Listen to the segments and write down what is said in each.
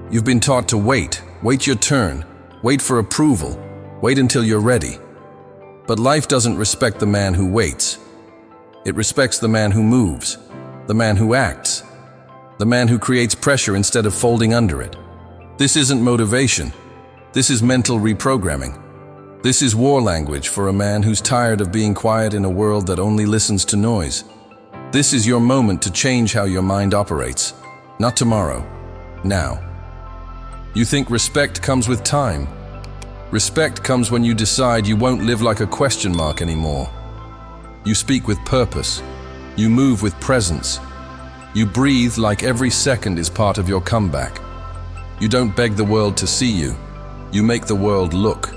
You've been taught to wait your turn, wait for approval, wait until you're ready. But life doesn't respect the man who waits. It respects the man who moves, the man who acts, the man who creates pressure instead of folding under it. This isn't motivation. This is mental reprogramming. This is war language for a man who's tired of being quiet in a world that only listens to noise. This is your moment to change how your mind operates. Not tomorrow, now. You think respect comes with time. Respect comes when you decide you won't live like a question mark anymore. You speak with purpose. You move with presence. You breathe like every second is part of your comeback. You don't beg the world to see you. You make the world look,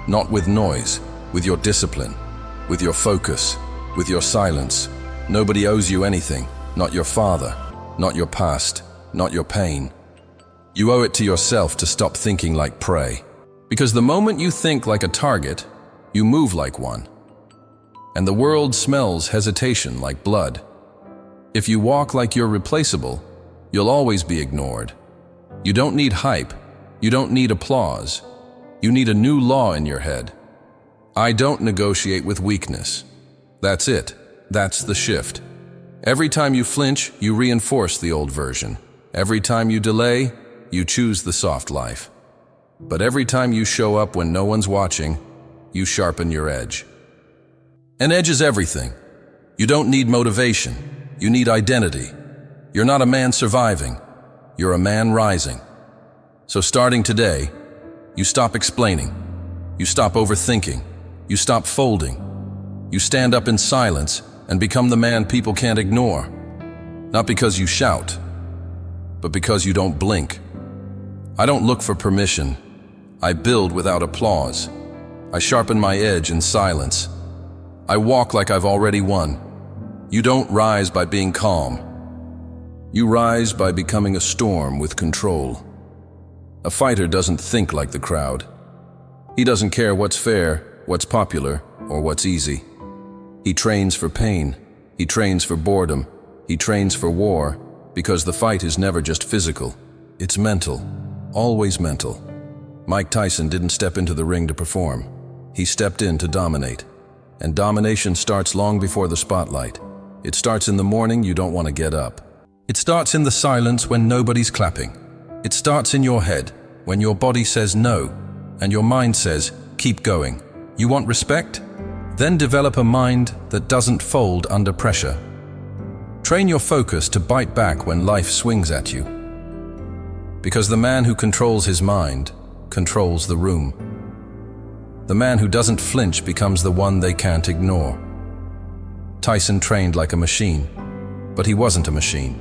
not with noise, with your discipline, with your focus, with your silence. Nobody owes you anything, not your father, not your past, not your pain. You owe it to yourself to stop thinking like prey. Because the moment you think like a target, you move like one. And the world smells hesitation like blood. If you walk like you're replaceable, you'll always be ignored. You don't need hype. You don't need applause. You need a new law in your head. I don't negotiate with weakness. That's it. That's the shift. Every time you flinch, you reinforce the old version. Every time you delay, you choose the soft life. But every time you show up when no one's watching, you sharpen your edge. An edge is everything. You don't need motivation. You need identity. You're not a man surviving. You're a man rising. So starting today, you stop explaining. You stop overthinking. You stop folding. You stand up in silence and become the man people can't ignore. Not because you shout, but because you don't blink. I don't look for permission. I build without applause. I sharpen my edge in silence. I walk like I've already won. You don't rise by being calm. You rise by becoming a storm with control. A fighter doesn't think like the crowd. He doesn't care what's fair, what's popular, or what's easy. He trains for pain. He trains for boredom. He trains for war, because the fight is never just physical. It's mental, always mental. Mike Tyson didn't step into the ring to perform. He stepped in to dominate. And domination starts long before the spotlight. It starts in the morning you don't want to get up. It starts in the silence when nobody's clapping. It starts in your head when your body says no and your mind says, keep going. You want respect? Then develop a mind that doesn't fold under pressure. Train your focus to bite back when life swings at you. Because the man who controls his mind controls the room. The man who doesn't flinch becomes the one they can't ignore. Tyson trained like a machine, but he wasn't a machine.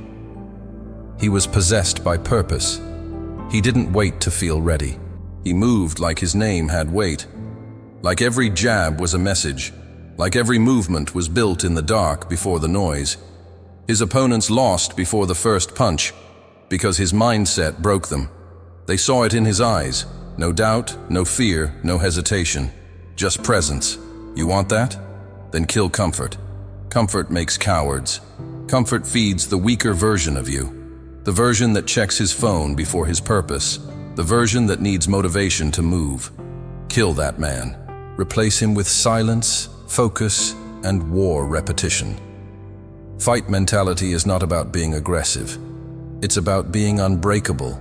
He was possessed by purpose. He didn't wait to feel ready. He moved like his name had weight. Like every jab was a message. Like every movement was built in the dark before the noise. His opponents lost before the first punch because his mindset broke them. They saw it in his eyes. No doubt, no fear, no hesitation. Just presence. You want that? Then kill comfort. Comfort makes cowards. Comfort feeds the weaker version of you. The version that checks his phone before his purpose. The version that needs motivation to move. Kill that man. Replace him with silence, focus, and war repetition. Fight mentality is not about being aggressive. It's about being unbreakable.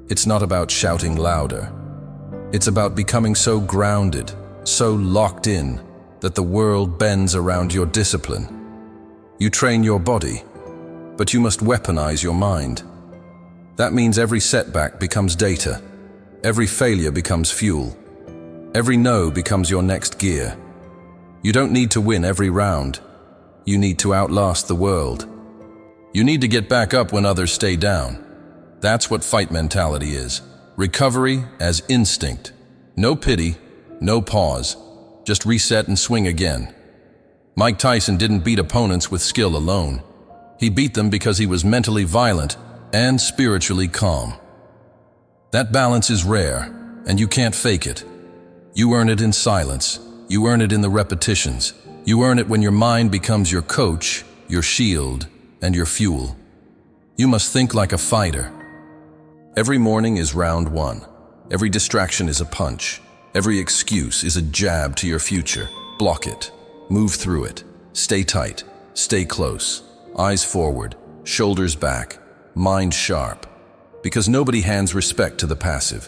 It's not about shouting louder. It's about becoming so grounded, so locked in, that the world bends around your discipline. You train your body, but you must weaponize your mind. That means every setback becomes data. Every failure becomes fuel. Every no becomes your next gear. You don't need to win every round. You need to outlast the world. You need to get back up when others stay down. That's what fight mentality is. Recovery as instinct. No pity, no pause. Just reset and swing again. Mike Tyson didn't beat opponents with skill alone. He beat them because he was mentally violent and spiritually calm. That balance is rare, and you can't fake it. You earn it in silence. You earn it in the repetitions. You earn it when your mind becomes your coach, your shield, and your fuel. You must think like a fighter. Every morning is round one. Every distraction is a punch. Every excuse is a jab to your future. Block it. Move through it. Stay tight. Stay close. Eyes forward. Shoulders back. Mind sharp. Because nobody hands respect to the passive.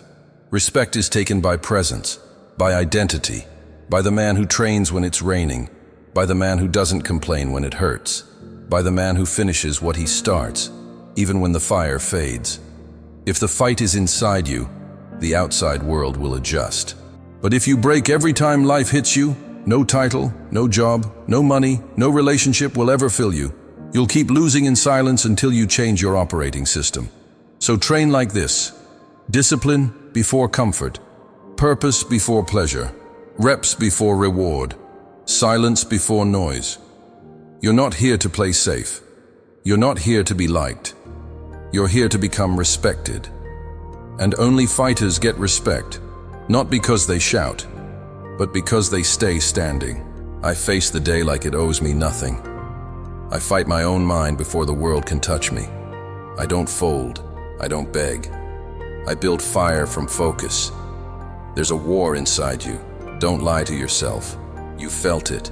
Respect is taken by presence, by identity, by the man who trains when it's raining, by the man who doesn't complain when it hurts, by the man who finishes what he starts, even when the fire fades. If the fight is inside you, the outside world will adjust. But if you break every time life hits you, no title, no job, no money, no relationship will ever fill you. You'll keep losing in silence until you change your operating system. So train like this: discipline before comfort, purpose before pleasure, reps before reward, silence before noise. You're not here to play safe. You're not here to be liked. You're here to become respected. And only fighters get respect, not because they shout, but because they stay standing. I face the day like it owes me nothing. I fight my own mind before the world can touch me. I don't fold. I don't beg. I build fire from focus. There's a war inside you. Don't lie to yourself. You felt it.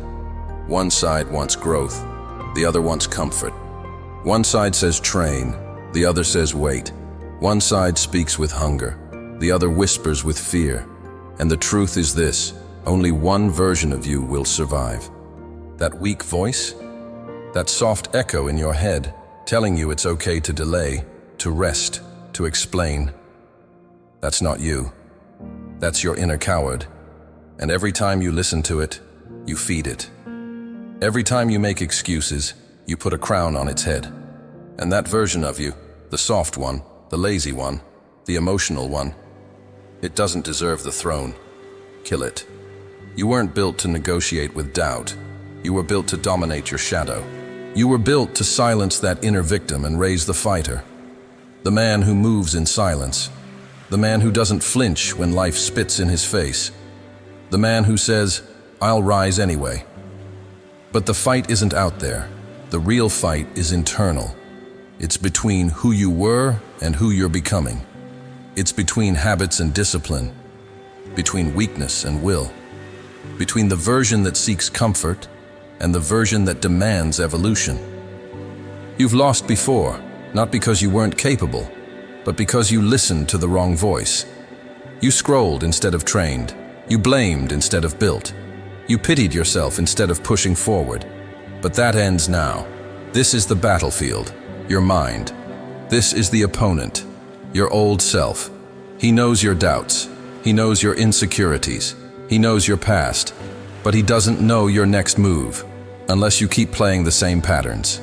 One side wants growth. The other wants comfort. One side says train. The other says wait. One side speaks with hunger. The other whispers with fear. And the truth is this: only one version of you will survive. That weak voice? That soft echo in your head telling you it's okay to delay, to rest, to explain. That's not you. That's your inner coward. And every time you listen to it, you feed it. Every time you make excuses, you put a crown on its head. And that version of you, the soft one, the lazy one, the emotional one, it doesn't deserve the throne. Kill it. You weren't built to negotiate with doubt. You were built to dominate your shadow. You were built to silence that inner victim and raise the fighter. The man who moves in silence. The man who doesn't flinch when life spits in his face. The man who says, "I'll rise anyway." But the fight isn't out there. The real fight is internal. It's between who you were and who you're becoming. It's between habits and discipline, between weakness and will, between the version that seeks comfort and the version that demands evolution. You've lost before, not because you weren't capable, but because you listened to the wrong voice. You scrolled instead of trained. You blamed instead of built. You pitied yourself instead of pushing forward. But that ends now. This is the battlefield, your mind. This is the opponent, your old self. He knows your doubts. He knows your insecurities. He knows your past. But he doesn't know your next move, unless you keep playing the same patterns.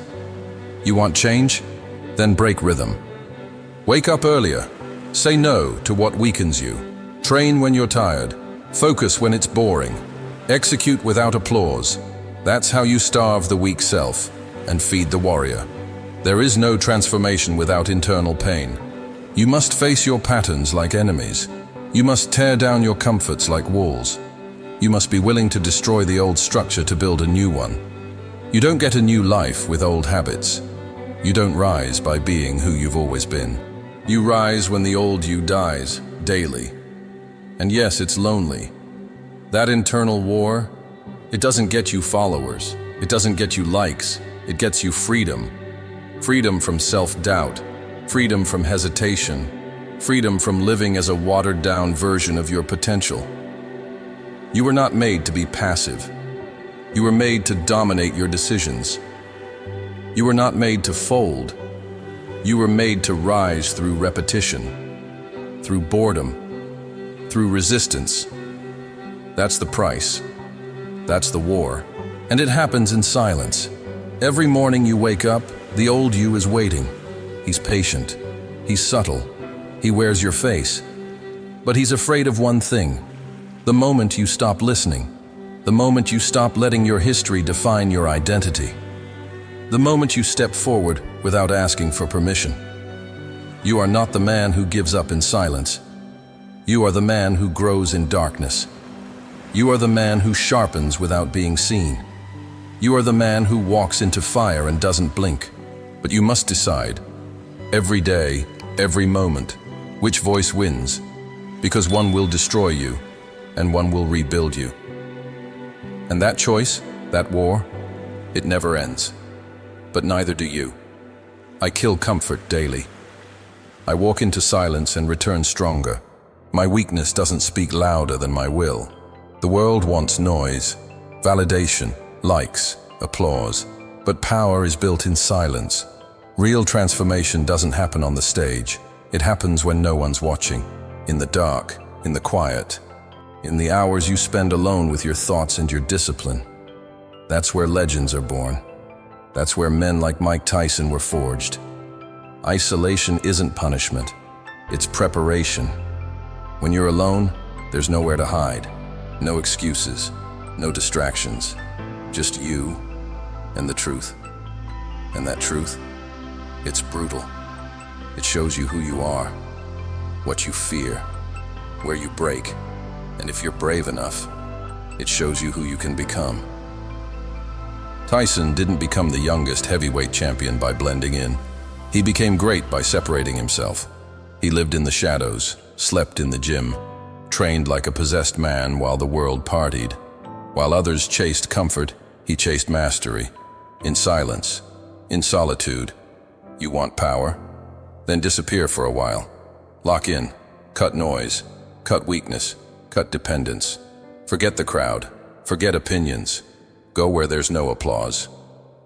You want change? Then break rhythm. Wake up earlier. Say no to what weakens you. Train when you're tired. Focus when it's boring. Execute without applause. That's how you starve the weak self and feed the warrior. There is no transformation without internal pain. You must face your patterns like enemies. You must tear down your comforts like walls. You must be willing to destroy the old structure to build a new one. You don't get a new life with old habits. You don't rise by being who you've always been. You rise when the old you dies, daily. And yes, it's lonely. That internal war, it doesn't get you followers. It doesn't get you likes. It gets you freedom. Freedom from self-doubt. Freedom from hesitation. Freedom from living as a watered-down version of your potential. You were not made to be passive. You were made to dominate your decisions. You were not made to fold. You were made to rise through repetition, through boredom, through resistance. That's the price. That's the war. And it happens in silence. Every morning you wake up, the old you is waiting. He's patient. He's subtle. He wears your face. But he's afraid of one thing. The moment you stop listening. The moment you stop letting your history define your identity. The moment you step forward without asking for permission. You are not the man who gives up in silence. You are the man who grows in darkness. You are the man who sharpens without being seen. You are the man who walks into fire and doesn't blink. But you must decide, every day, every moment, Which voice wins? Because one will destroy you, and one will rebuild you. And that choice, that war, it never ends. But neither do you. I kill comfort daily. I walk into silence and return stronger. My weakness doesn't speak louder than my will. The world wants noise, validation, likes, applause. But power is built in silence. Real transformation doesn't happen on the stage. It happens when no one's watching. In the dark, in the quiet, in the hours you spend alone with your thoughts and your discipline. That's where legends are born. That's where men like Mike Tyson were forged. Isolation isn't punishment. It's preparation. When you're alone, there's nowhere to hide. No excuses, no distractions. Just you and the truth. And that truth, it's brutal. It shows you who you are, what you fear, where you break, and if you're brave enough, it shows you who you can become. Tyson didn't become the youngest heavyweight champion by blending in. He became great by separating himself. He lived in the shadows, slept in the gym, trained like a possessed man while the world partied. While others chased comfort, he chased mastery. In silence, in solitude. You want power? Then disappear for a while. Lock in, cut noise, cut weakness, cut dependence. Forget the crowd, forget opinions. Go where there's no applause,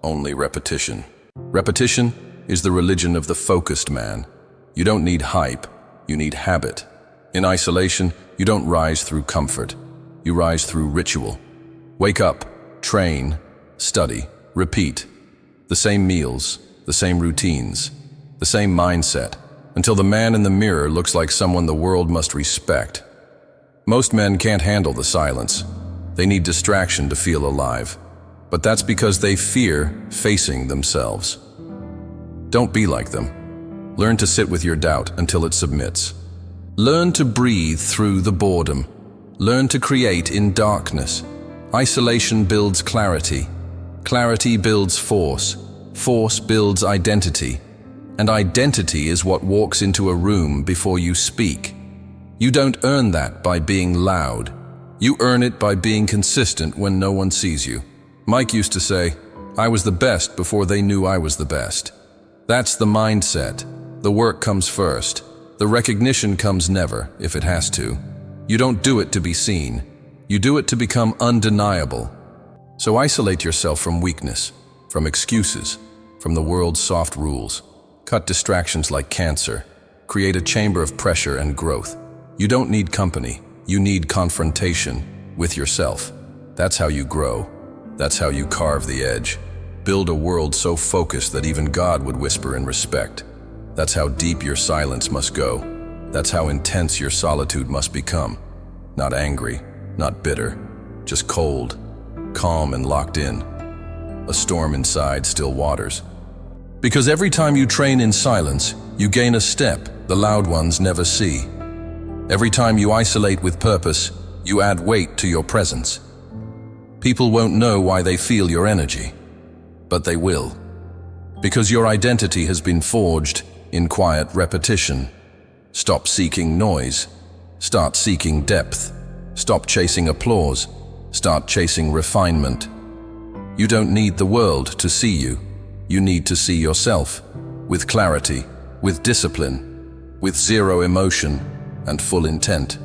only repetition. Repetition is the religion of the focused man. You don't need hype, you need habit. In isolation, you don't rise through comfort, you rise through ritual. Wake up, train, study, repeat. The same meals, the same routines, the same mindset, until the man in the mirror looks like someone the world must respect. Most men can't handle the silence. They need distraction to feel alive. But that's because they fear facing themselves. Don't be like them. Learn to sit with your doubt until it submits. Learn to breathe through the boredom. Learn to create in darkness. Isolation builds clarity. Clarity builds force. Force builds identity. And identity is what walks into a room before you speak. You don't earn that by being loud. You earn it by being consistent when no one sees you. Mike used to say, "I was the best before they knew I was the best." That's the mindset. The work comes first. The recognition comes never, if it has to. You don't do it to be seen. You do it to become undeniable. So isolate yourself from weakness, from excuses, from the world's soft rules. Cut distractions like cancer. Create a chamber of pressure and growth. You don't need company. You need confrontation with yourself. That's how you grow. That's how you carve the edge. Build a world so focused that even God would whisper in respect. That's how deep your silence must go. That's how intense your solitude must become. Not angry, not bitter, just cold, calm and locked in. A storm inside still waters. Because every time you train in silence, you gain a step the loud ones never see. Every time you isolate with purpose, you add weight to your presence. People won't know why they feel your energy, but they will. Because your identity has been forged in quiet repetition. Stop seeking noise. Start seeking depth. Stop chasing applause. Start chasing refinement. You don't need the world to see you. You need to see yourself, with clarity, with discipline, with zero emotion and full intent.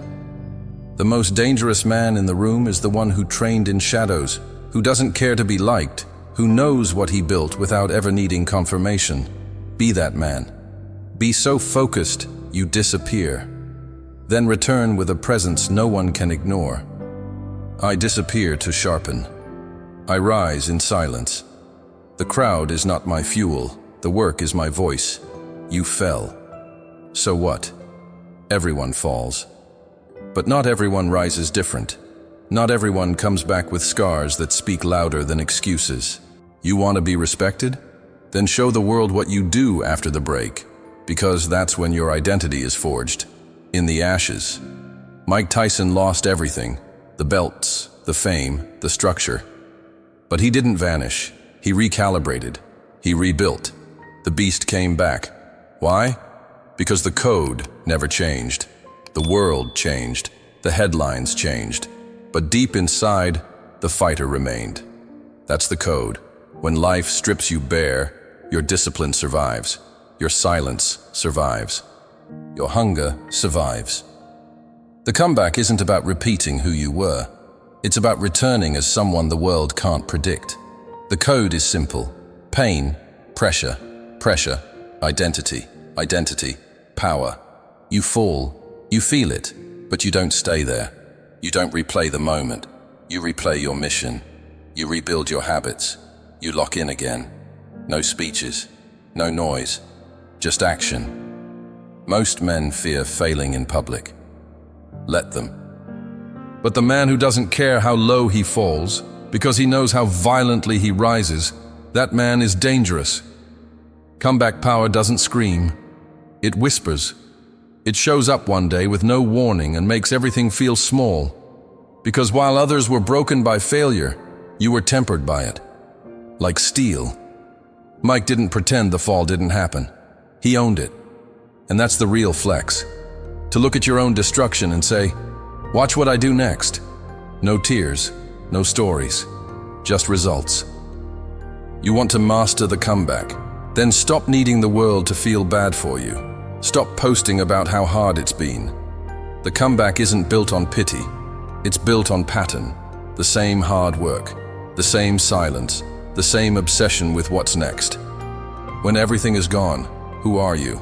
The most dangerous man in the room is the one who trained in shadows, who doesn't care to be liked, who knows what he built without ever needing confirmation. Be that man. Be so focused, you disappear. Then return with a presence no one can ignore. I disappear to sharpen. I rise in silence. The crowd is not my fuel, the work is my voice. You fell. So what? Everyone falls. But not everyone rises different. Not everyone comes back with scars that speak louder than excuses. You want to be respected? Then show the world what you do after the break, because that's when your identity is forged. In the ashes. Mike Tyson lost everything, the belts, the fame, the structure. But he didn't vanish. He recalibrated. He rebuilt. The beast came back. Why? Because the code, never changed. The world changed, the headlines changed, but deep inside, the fighter remained. That's the code. When life strips you bare, your discipline survives. Your silence survives. Your hunger survives. The comeback isn't about repeating who you were. It's about returning as someone the world can't predict. The code is simple. Pain, pressure, pressure, identity, identity, power. You fall, you feel it, but you don't stay there. You don't replay the moment. You replay your mission. You rebuild your habits. You lock in again. No speeches, no noise, just action. Most men fear failing in public. Let them. But the man who doesn't care how low he falls, because he knows how violently he rises, that man is dangerous. Comeback power doesn't scream. It whispers. It shows up one day with no warning and makes everything feel small. Because while others were broken by failure, you were tempered by it. Like steel. Mike didn't pretend the fall didn't happen. He owned it. And that's the real flex. To look at your own destruction and say, watch what I do next. No tears, no stories, just results. You want to master the comeback? Then stop needing the world to feel bad for you. Stop posting about how hard it's been. The comeback isn't built on pity. It's built on pattern. The same hard work, the same silence, the same obsession with what's next. When everything is gone, who are you?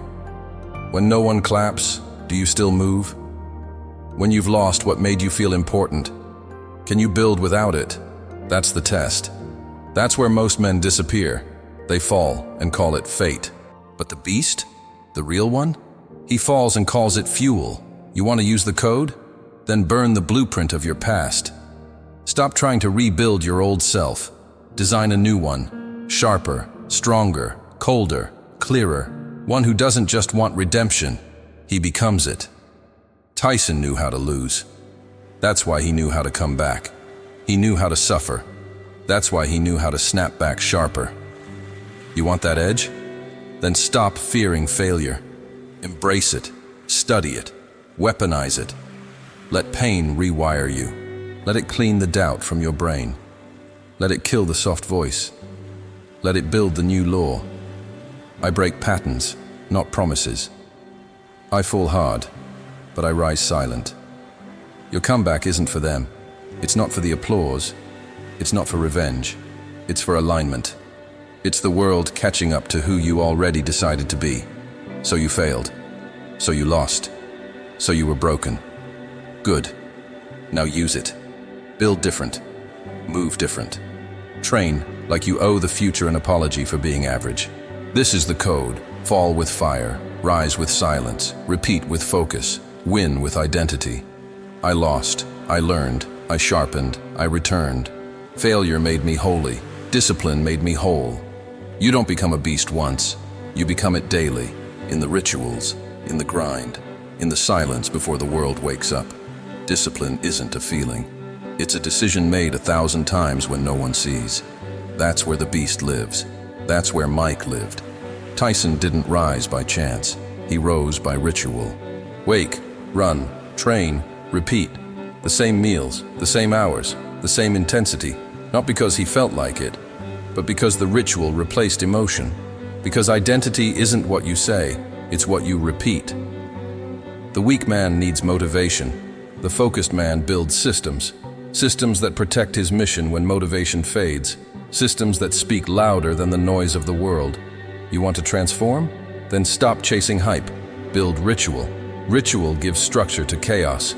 When no one claps, do you still move? When you've lost what made you feel important, can you build without it? That's the test. That's where most men disappear. They fall and call it fate. But the beast? The real one? He falls and calls it fuel. You want to use the code? Then burn the blueprint of your past. Stop trying to rebuild your old self. Design a new one. Sharper, stronger, colder, clearer. One who doesn't just want redemption. He becomes it. Tyson knew how to lose. That's why he knew how to come back. He knew how to suffer. That's why he knew how to snap back sharper. You want that edge? Then stop fearing failure. Embrace it. Study it. Weaponize it. Let pain rewire you. Let it clean the doubt from your brain. Let it kill the soft voice. Let it build the new law. I break patterns, not promises. I fall hard, but I rise silent. Your comeback isn't for them. It's not for the applause. It's not for revenge. It's for alignment. It's the world catching up to who you already decided to be. So you failed. So you lost. So you were broken. Good. Now use it. Build different. Move different. Train like you owe the future an apology for being average. This is the code. Fall with fire. Rise with silence. Repeat with focus. Win with identity. I lost. I learned. I sharpened. I returned. Failure made me holy. Discipline made me whole. You don't become a beast once. You become it daily. In the rituals. In the grind. In the silence before the world wakes up. Discipline isn't a feeling. It's a decision made 1,000 times when no one sees. That's where the beast lives. That's where Mike lived. Tyson didn't rise by chance. He rose by ritual. Wake, run, train, repeat. The same meals, the same hours, the same intensity. Not because he felt like it, but because the ritual replaced emotion. Because identity isn't what you say, it's what you repeat. The weak man needs motivation. The focused man builds systems. Systems that protect his mission when motivation fades. Systems that speak louder than the noise of the world. You want to transform? Then stop chasing hype. Build ritual. Ritual gives structure to chaos.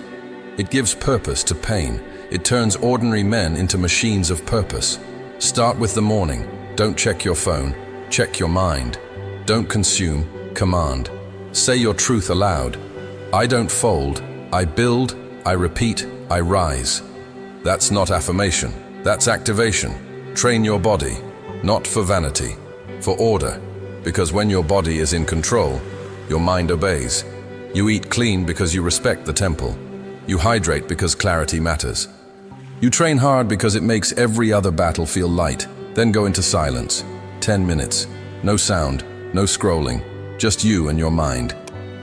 It gives purpose to pain. It turns ordinary men into machines of purpose. Start with the morning. Don't check your phone. Check your mind. Don't consume. Command. Say your truth aloud. I don't fold. I build. I repeat. I rise. That's not affirmation. That's activation. Train your body. Not for vanity. For order. Because when your body is in control, your mind obeys. You eat clean because you respect the temple. You hydrate because clarity matters. You train hard because it makes every other battle feel light. Then go into silence. 10 minutes. No sound, no scrolling. Just you and your mind.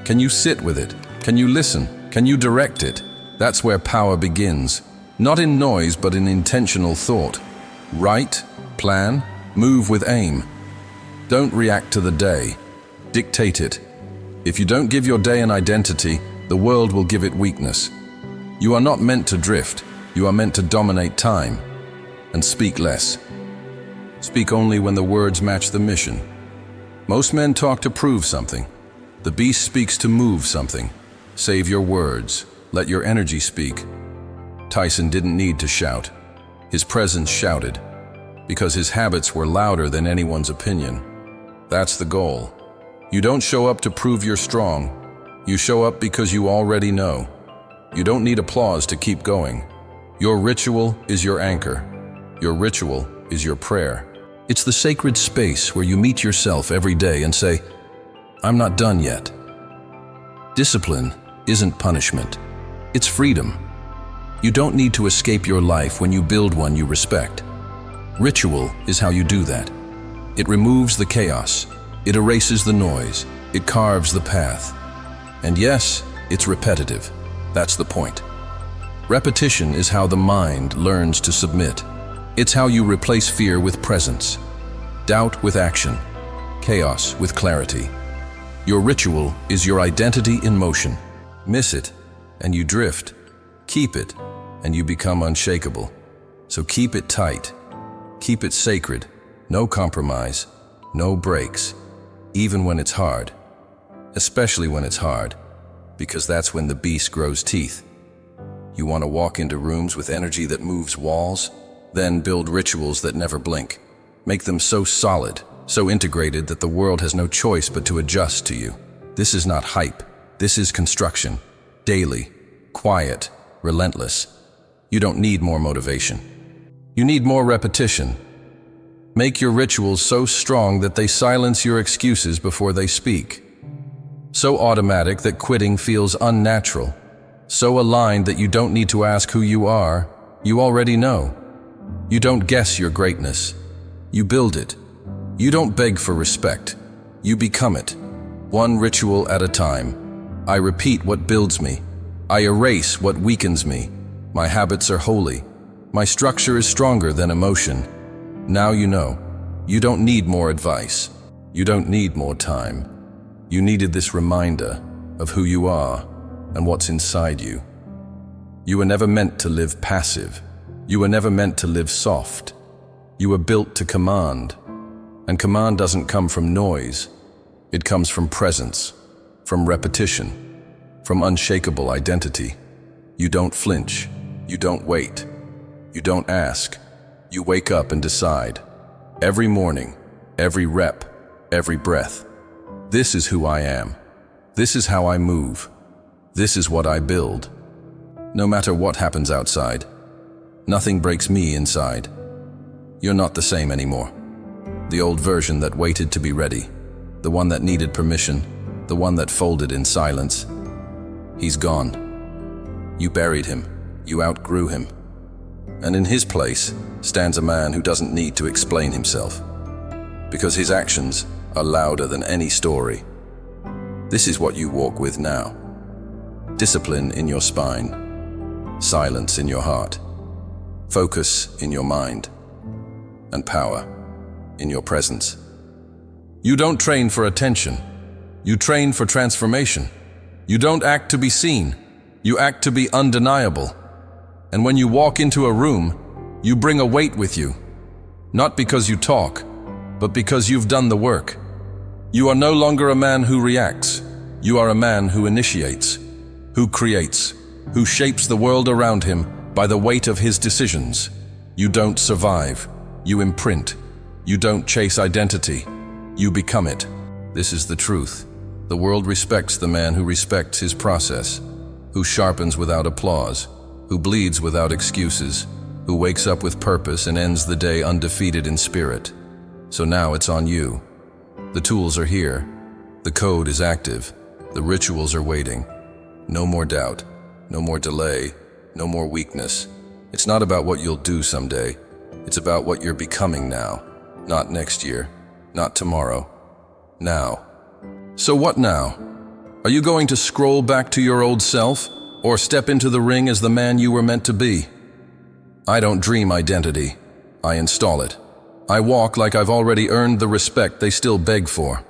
Can you sit with it? Can you listen? Can you direct it? That's where power begins. Not in noise, but in intentional thought. Write, plan, move with aim. Don't react to the day. Dictate it. If you don't give your day an identity, the world will give it weakness. You are not meant to drift. You are meant to dominate time. And speak less. Speak only when the words match the mission. Most men talk to prove something. The beast speaks to move something. Save your words. Let your energy speak. Tyson didn't need to shout. His presence shouted, because his habits were louder than anyone's opinion. That's the goal. You don't show up to prove you're strong. You show up because you already know. You don't need applause to keep going. Your ritual is your anchor. Your ritual is your prayer. It's the sacred space where you meet yourself every day and say, I'm not done yet. Discipline isn't punishment. It's freedom. You don't need to escape your life when you build one you respect. Ritual is how you do that. It removes the chaos. It erases the noise. It carves the path. And yes, it's repetitive. That's the point. Repetition is how the mind learns to submit. It's how you replace fear with presence, doubt with action, chaos with clarity. Your ritual is your identity in motion. Miss it, and you drift. Keep it, and you become unshakable. So keep it tight. Keep it sacred. No compromise, no breaks, even when it's hard. Especially when it's hard, because that's when the beast grows teeth. You want to walk into rooms with energy that moves walls? Then build rituals that never blink. Make them so solid, so integrated that the world has no choice but to adjust to you. This is not hype. This is construction. Daily, quiet, relentless. You don't need more motivation. You need more repetition. Make your rituals so strong that they silence your excuses before they speak. So automatic that quitting feels unnatural. So aligned that you don't need to ask who you are. You already know. You don't guess your greatness. You build it. You don't beg for respect. You become it. One ritual at a time. I repeat what builds me. I erase what weakens me. My habits are holy. My structure is stronger than emotion. Now you know. You don't need more advice. You don't need more time. You needed this reminder of who you are and what's inside you. You were never meant to live passive. You were never meant to live soft. You were built to command. And command doesn't come from noise. It comes from presence, from repetition, from unshakable identity. You don't flinch. You don't wait. You don't ask. You wake up and decide. Every morning, every rep, every breath. This is who I am. This is how I move. This is what I build. No matter what happens outside, nothing breaks me inside. You're not the same anymore. The old version that waited to be ready, the one that needed permission, the one that folded in silence. He's gone. You buried him. You outgrew him. And in his place stands a man who doesn't need to explain himself, because his actions are louder than any story. This is what you walk with now. Discipline in your spine, silence in your heart, focus in your mind, and power in your presence. You don't train for attention. You train for transformation. You don't act to be seen. You act to be undeniable. And when you walk into a room, you bring a weight with you, not because you talk, but because you've done the work. You are no longer a man who reacts. You are a man who initiates, who creates, who shapes the world around him by the weight of his decisions. You don't survive. You imprint. You don't chase identity. You become it. This is the truth. The world respects the man who respects his process, who sharpens without applause, who bleeds without excuses, who wakes up with purpose and ends the day undefeated in spirit. So now it's on you. The tools are here. The code is active. The rituals are waiting. No more doubt. No more delay. No more weakness. It's not about what you'll do someday. It's about what you're becoming now. Not next year. Not tomorrow. Now. So what now? Are you going to scroll back to your old self, or step into the ring as the man you were meant to be? I don't dream identity. I install it. I walk like I've already earned the respect they still beg for.